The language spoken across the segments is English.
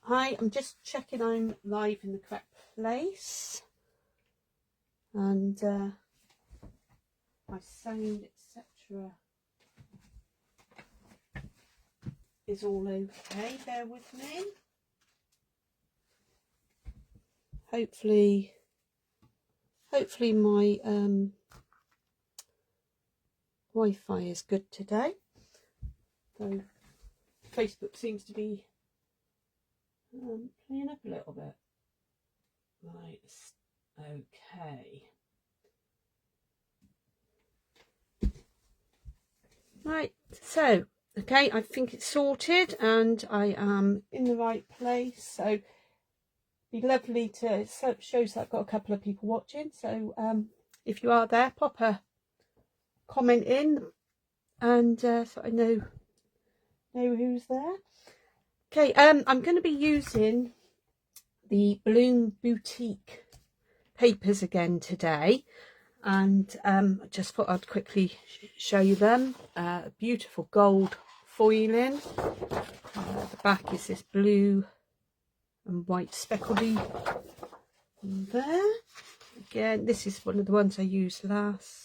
Hi, I'm just checking I'm live in the correct place and my sound etc is all okay. Bear with me. Hopefully my Wi-Fi is good today. So Facebook seems to be playing up a little bit. Right, okay. Right, so okay, I think it's sorted and I am in the right place. So be lovely to shows that I've got a couple of people watching. So if you are there, pop a comment in and so I know who's there. Okay, I'm going to be using the Bloom Boutique papers again today, and I just thought I'd quickly show you them. Beautiful gold foiling. The back is this blue and white speckledy there. Again, this is one of the ones I used last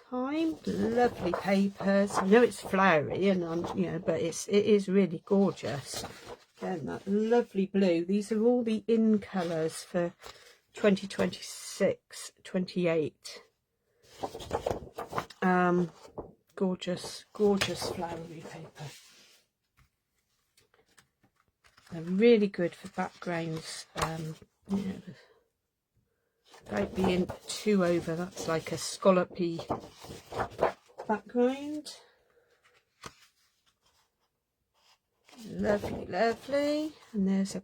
time. Lovely papers. I know it's flowery and but it is really gorgeous. Again, that lovely blue. These are all the in colours for 2026, 28. Gorgeous flowery paper. They're really good for backgrounds. Without being too over. That's like a scallopy background. Lovely. And there's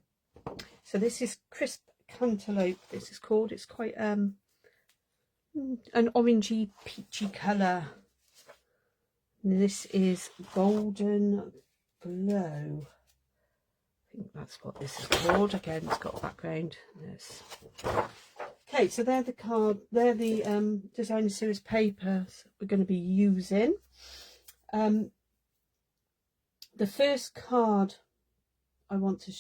so this is crisp cantaloupe. This is called. It's quite an orangey peachy colour. And this is golden glow. I think that's what this is called. Again, it's got background. Yes. Okay, so they're the designer series papers we're going to be using. The first card I want to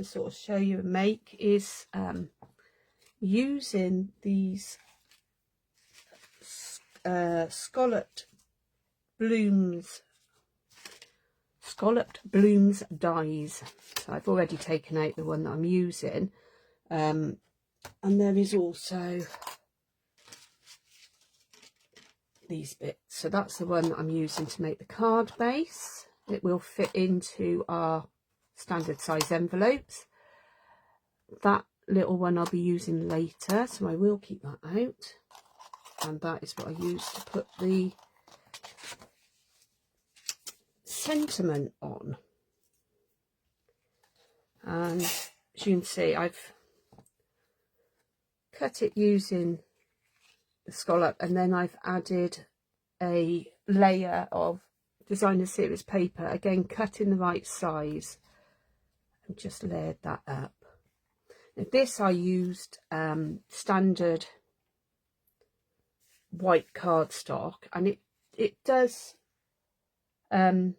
sort of show you and make is using these Scalloped Blooms Dies. So I've already taken out the one that I'm using, and there is also these bits. So that's the one that I'm using to make the card base. It will fit into our standard size envelopes. That little one I'll be using later, so I will keep that out. And that is what I use to put the sentiment on. And as you can see, I've cut it using the scallop, and then I've added a layer of designer series paper, again cut in the right size, and just layered that up. Now this I used standard white cardstock, and it does the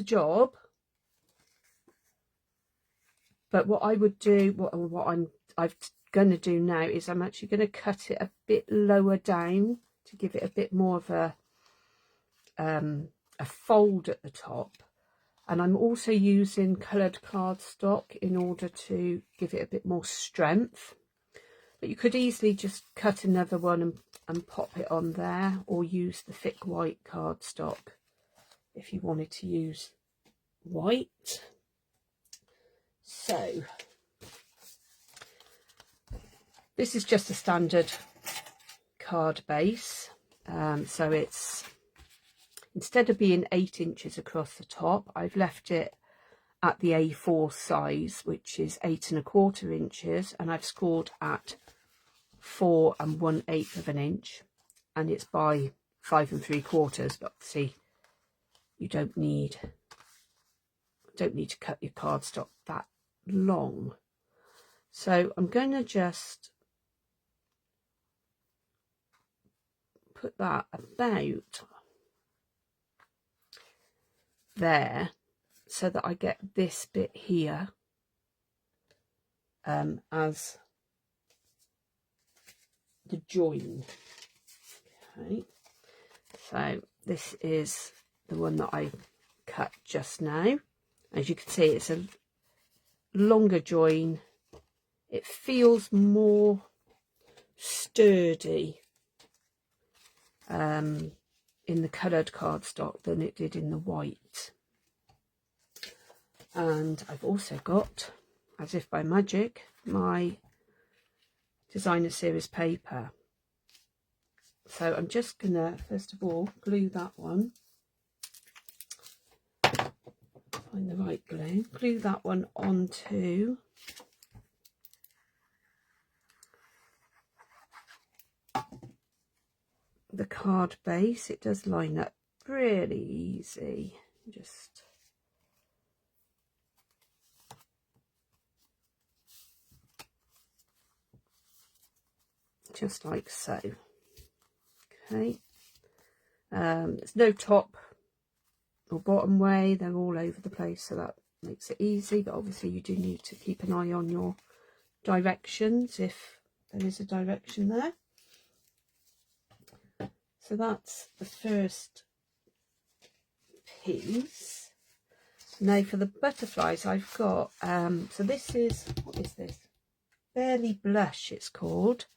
job. But what I would do, what I'm going to do now, is I'm actually going to cut it a bit lower down to give it a bit more of a fold at the top. And I'm also using coloured cardstock in order to give it a bit more strength. But you could easily just cut another one and pop it on there, or use the thick white cardstock if you wanted to use white. So this is just a standard card base. So it's, instead of being 8 inches across the top, I've left it at the A4 size, which is 8 1/4 inches, and I've scored at 4 1/8 of an inch, and it's by 5 3/4. But see, you don't need to cut your cardstock that long. So I'm going to just put that about there. so that I get this bit here as the join. Okay, so this is the one that I cut just now. As you can see, it's a longer join. It feels more sturdy in the coloured cardstock than it did in the white. And I've also got, as if by magic, my designer series paper. So I'm just gonna first of all glue that one. Find the right glue. Glue that one onto the card base. It does line up really easy. Just like so. Okay. There's no top or bottom way, they're all over the place, so that makes it easy, but obviously you do need to keep an eye on your directions if there is a direction there. So that's the first piece. Now for the butterflies, I've got so this is, what is this? Barely Blush it's called,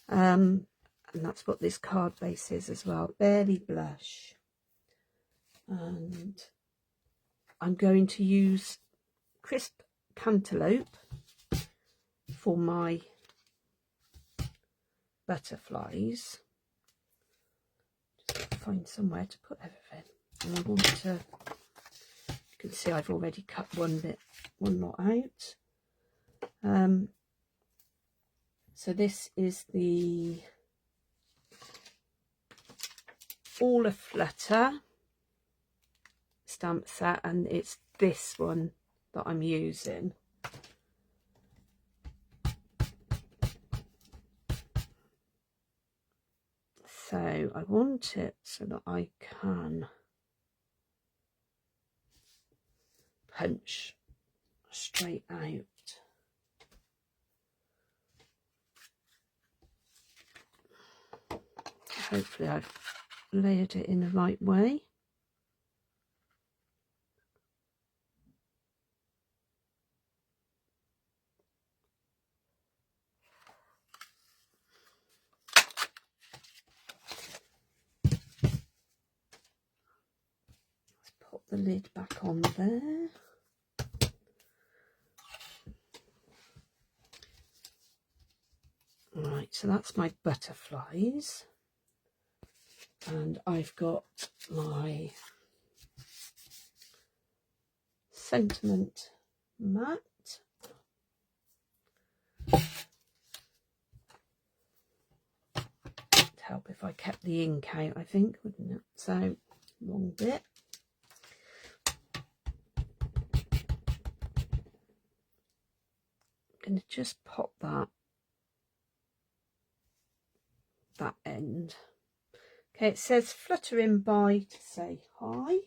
and that's what this card base is as well, Barely Blush. And I'm going to use crisp cantaloupe for my butterflies. Just find somewhere to put everything. And I want to, you can see I've already cut one lot out. So this is the All Aflutter stamp set, and it's this one that I'm using. So I want it so that I can punch straight out. Hopefully I've layered it in the right way. The lid back on there. Right, so that's my butterflies, and I've got my sentiment mat. It'd help if I kept the ink out, I think, wouldn't it? So, long bit. Going to just pop that end. Okay, it says fluttering by to say hi.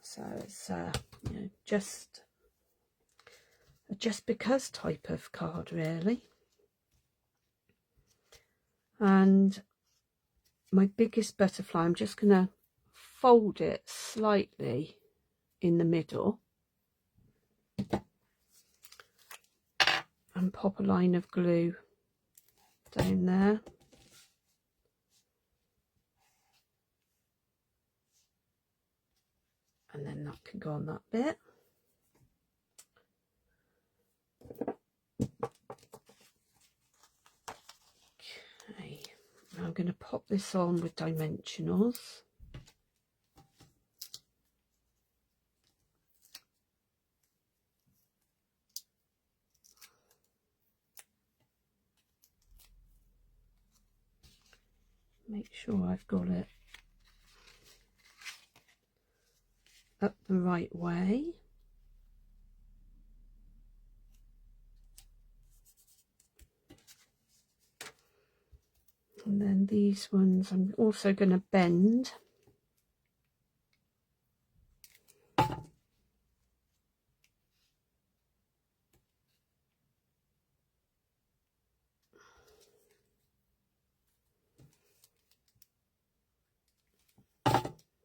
So it's you know, just because type of card really. And my biggest butterfly, I'm just going to fold it slightly in the middle and pop a line of glue down there. And then that can go on that bit. Okay, now I'm going to pop this on with dimensionals. Make sure I've got it up the right way. And then these ones I'm also going to bend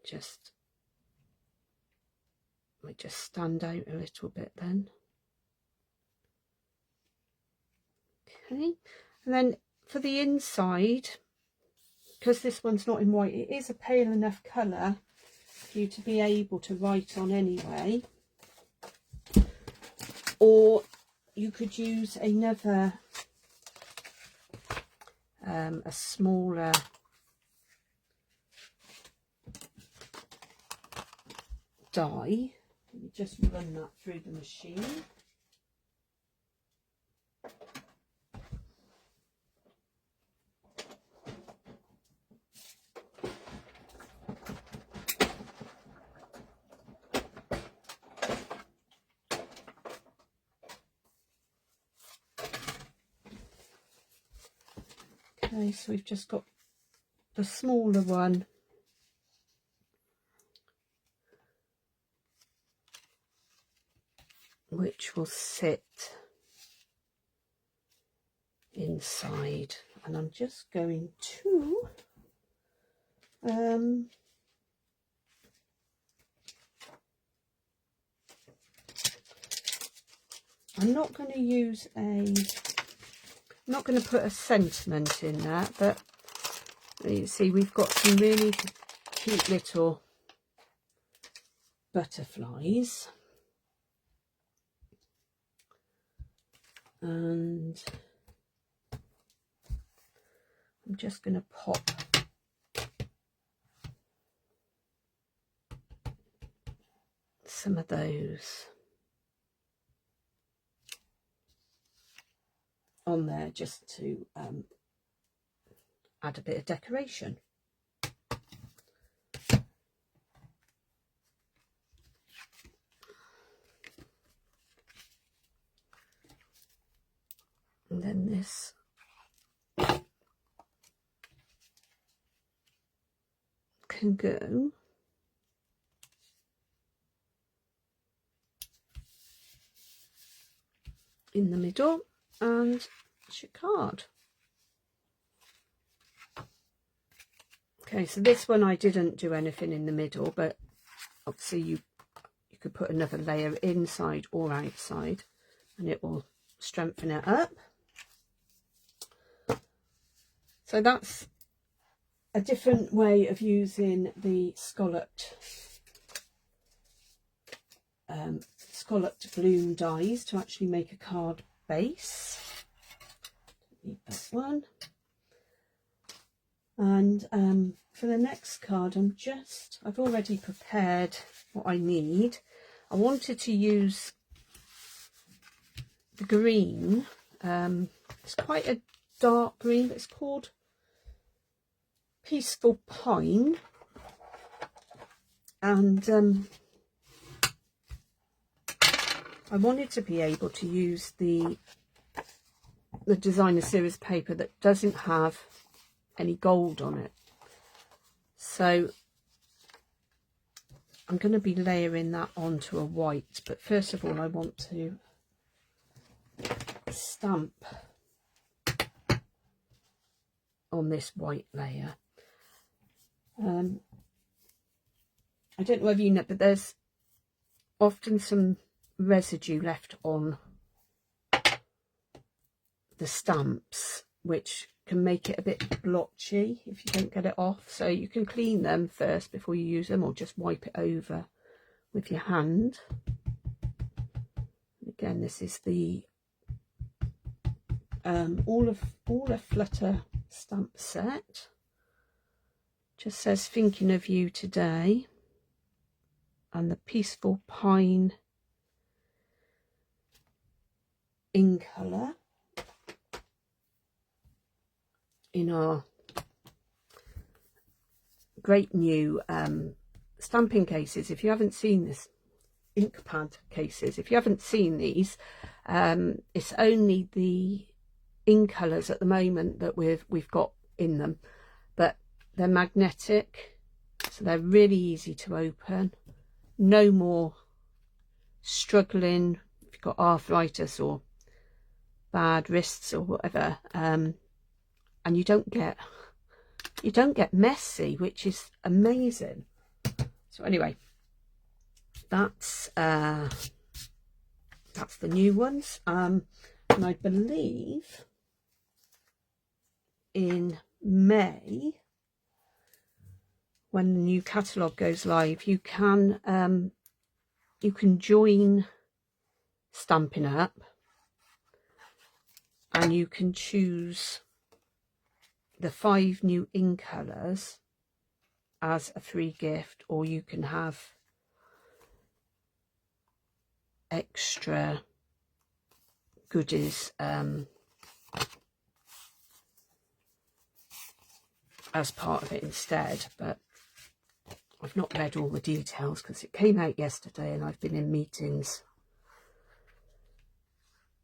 just might just stand out a little bit then. Okay, and then for the inside, because this one's not in white, it is a pale enough colour for you to be able to write on anyway. Or you could use another, a smaller die. Let me just run that through the machine. Okay, so we've just got the smaller one, which will sit inside, and I'm just going to I'm not going to use I'm not going to put a sentiment in that, but you see we've got some really cute little butterflies, and I'm just going to pop some of those on there just to add a bit of decoration. And then this can go in the middle, and it's your card. Okay, so this one I didn't do anything in the middle, but obviously you could put another layer inside or outside and it will strengthen it up. So that's a different way of using the scalloped bloom dies to actually make a card base. Need that one. And for the next card, I've already prepared what I need. I wanted to use the green. It's quite a dark green, but it's called Peaceful Pine. And I wanted to be able to use the designer series paper that doesn't have any gold on it, so I'm going to be layering that onto a white. But first of all I want to stamp on this white layer. I don't know whether you know, but there's often some residue left on the stamps which can make it a bit blotchy if you don't get it off, so you can clean them first before you use them, or just wipe it over with your hand. Again, this is the All Aflutter stamp set. Just says thinking of you today, and the Peaceful Pine in colour in our great new stamping cases. If you haven't seen this, ink pad cases, if you haven't seen these, it's only the in colours at the moment that we've got in them, but they're magnetic, so they're really easy to open. No more struggling if you've got arthritis or bad wrists or whatever, and you don't get messy, which is amazing. So anyway, that's the new ones, and I believe in May, when the new catalogue goes live, you can join Stampin' Up, and you can choose the 5 new ink colours as a free gift, or you can have extra goodies as part of it instead. But I've not read all the details because it came out yesterday and I've been in meetings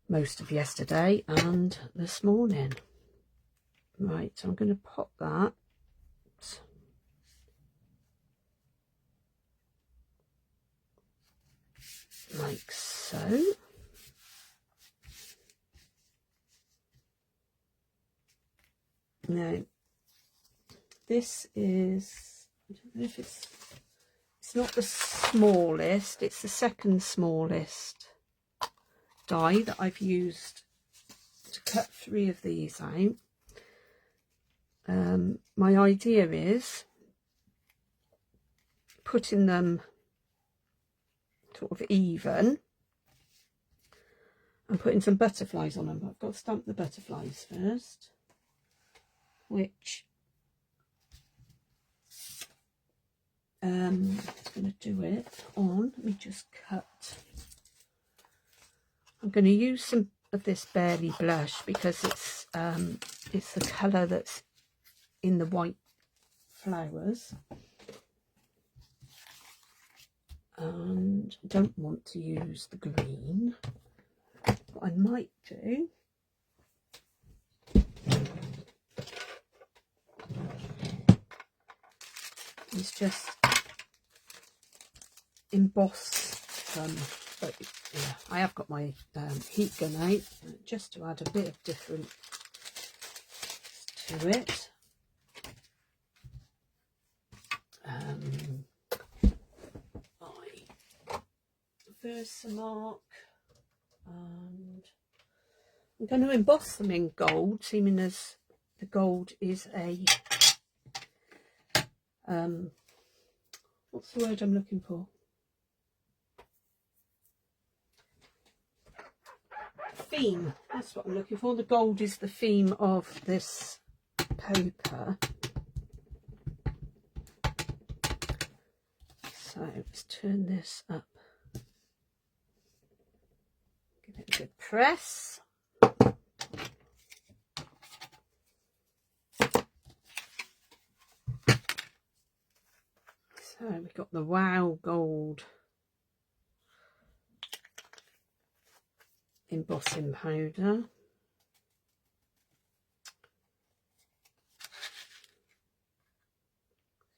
most of yesterday and this morning. Right, so I'm going to pop that like so. Now, this is, I don't know if it's not the smallest, it's the second smallest die that I've used to cut 3 of these out. My idea is putting them sort of even and putting some butterflies on them. I've got to stamp the butterflies first, which I'm going to do it on, let me just cut. I'm going to use some of this Berry blush because it's the colour that's in the white flowers, and I don't want to use the green. What I might do is just emboss them. But yeah, I have got my heat gun out just to add a bit of difference to it. Versamark, and I'm going to emboss them in gold, seeming as the gold is a what's the word I'm looking for? Theme, that's what I'm looking for. The gold is the theme of this paper. So let's turn this up. Give it a good press. So we've got the Wow Gold embossing powder.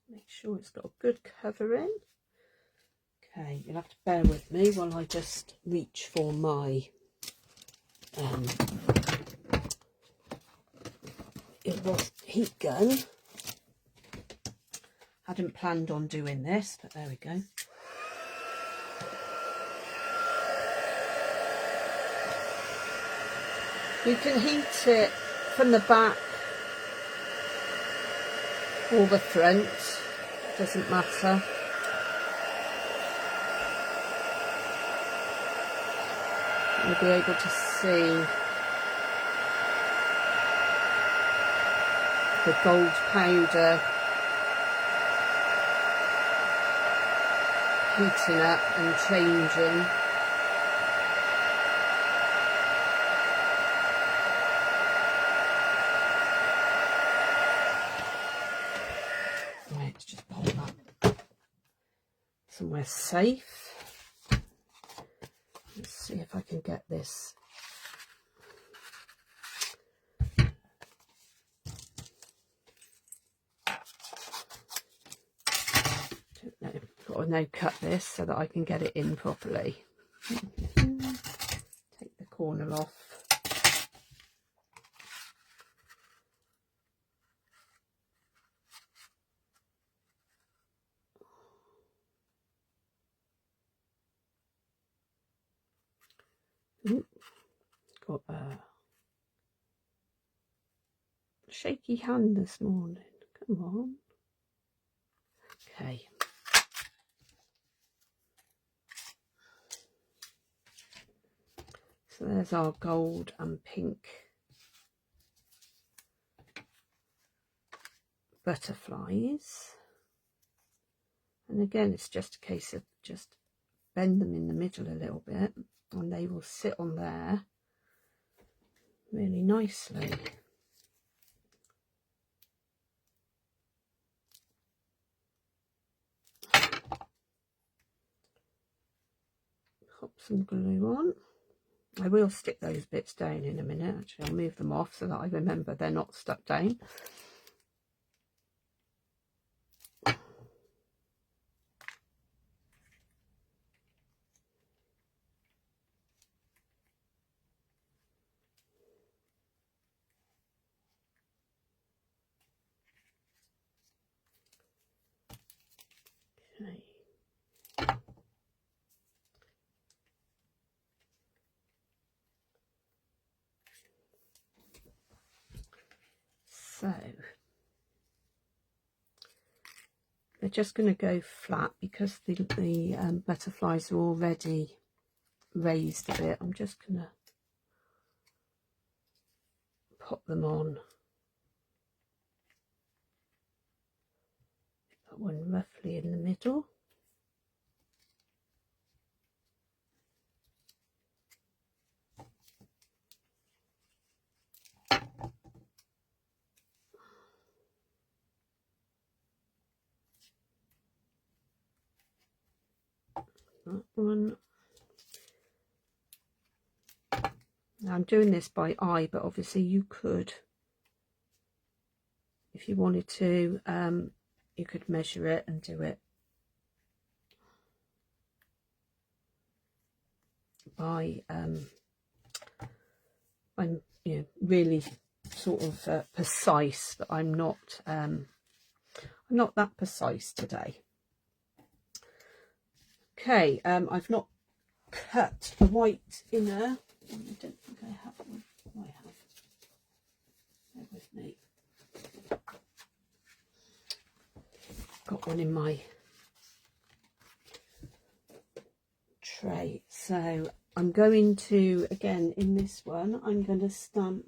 Make sure it's got a good covering. Okay, you'll have to bear with me while I just reach for my heat gun. Hadn't planned on doing this, but there we go. You can heat it from the back or the front, doesn't matter. You'll be able to see the gold powder heating up and changing. Right, let's just pop that somewhere safe. Let's see if I can get this. Don't know. Got to now cut this so that I can get it in properly. Take the corner off. got a shaky hand this morning. Come on. Okay. So there's our gold and pink butterflies. And again, it's just a case of just bend them in the middle a little bit and they will sit on there really nicely. Pop some glue on. I will stick those bits down in a minute. Actually, I'll move them off so that I remember they're not stuck down. Okay. So they're just going to go flat because the butterflies are already raised a bit. I'm just going to pop them on. That one roughly in the middle. That one. Now I'm doing this by eye, but obviously you could, if you wanted to, you could measure it and do it by I'm really sort of precise, but I'm not that precise today. Okay, I've not cut the white inner. I don't think I have one. I have. Bear with me. Got one in my tray. So I'm going to, again, in this one, I'm going to stamp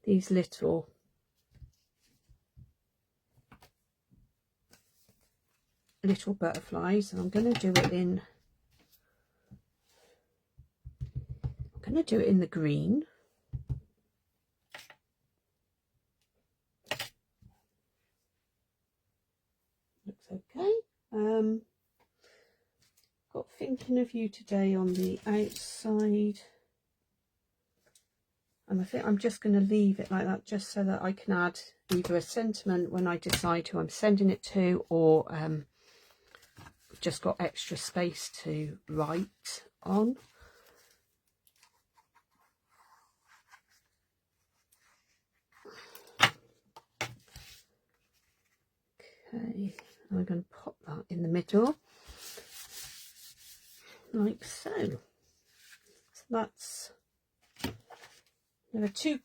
these little butterflies, and I'm going to do it in the green. Looks okay. Got Thinking of You Today on the outside, and I think I'm just going to leave it like that just so that I can add either a sentiment when I decide who I'm sending it to, or just got extra space to write on. Okay, I'm going to pop that in the middle like so. So that's, there are 2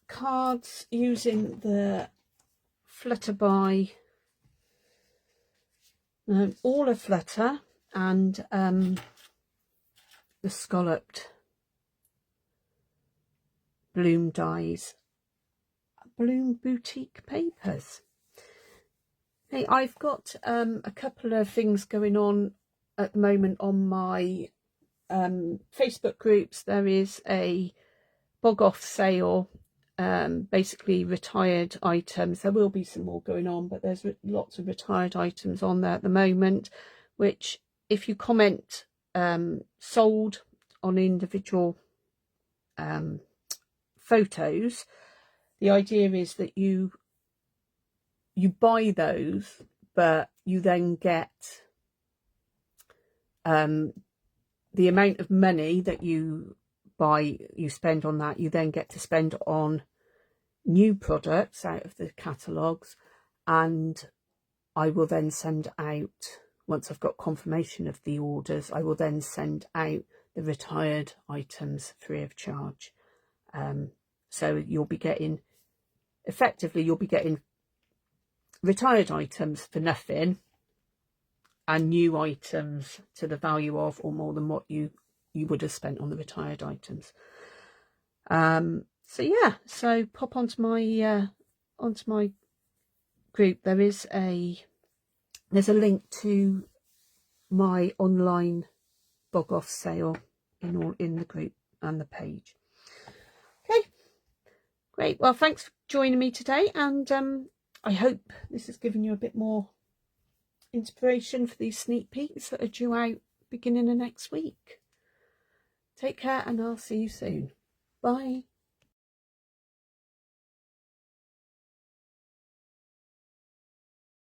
cards using the Flutter by All Aflutter and the Scalloped Bloom Dies Bloom Boutique papers. Hey, I've got a couple of things going on at the moment on my Facebook groups. There is a bog off sale, basically retired items. There will be some more going on, but there's lots of retired items on there at the moment, which if you comment sold on individual photos, the idea is that you buy those, but you then get the amount of money that you spend on that, you then get to spend on new products out of the catalogues, and I will then send out once I've got confirmation of the orders, I will then send out the retired items free of charge. So you'll be getting, effectively, you'll be getting retired items for nothing and new items to the value of or more than what you would have spent on the retired items. So yeah, so pop onto my group. There's a link to my online bog off sale in the group and the page. Okay, great. Well, thanks for joining me today, and I hope this has given you a bit more inspiration for these sneak peeks that are due out beginning of next week. Take care, and I'll see you soon. Bye.